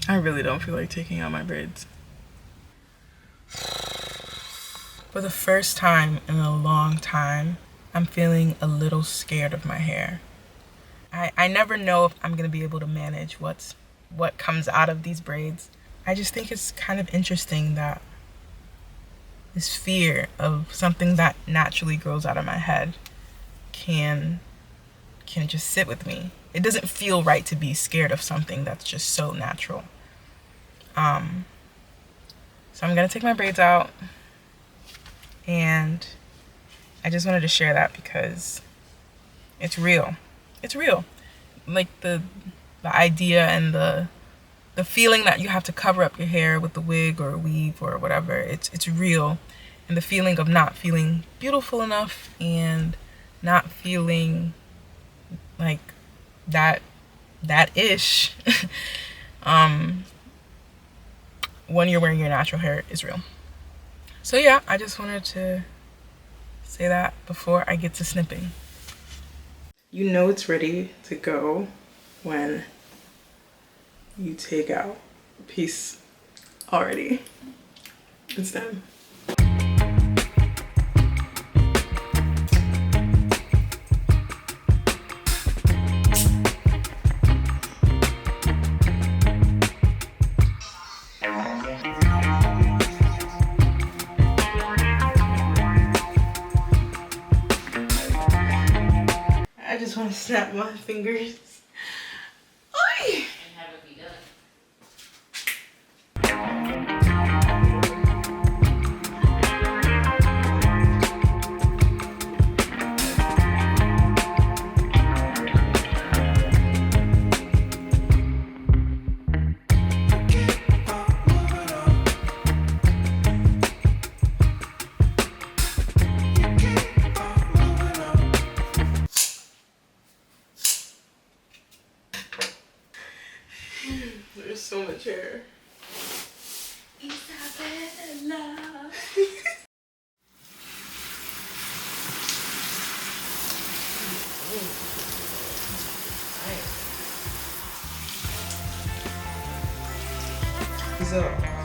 I really don't feel like taking out my braids. For the first time in a long time, I'm feeling a little scared of my hair. I never know if I'm gonna be able to manage what comes out of these braids. I just think it's kind of interesting that this fear of something that naturally grows out of my head can just sit with me. It doesn't feel right to be scared of something that's just so natural. So I'm gonna take my braids out, and I just wanted to share that because it's real. It's real. Like the idea and the feeling that you have to cover up your hair with the wig or weave or whatever, it's real. And the feeling of not feeling beautiful enough and not feeling like that-ish when you're wearing your natural hair is real. So yeah, I just wanted to say that before I get to snipping. You know it's ready to go when you take out a piece already. It's done. I just want to snap my fingers. Oy! There's so much hair. Isabella. So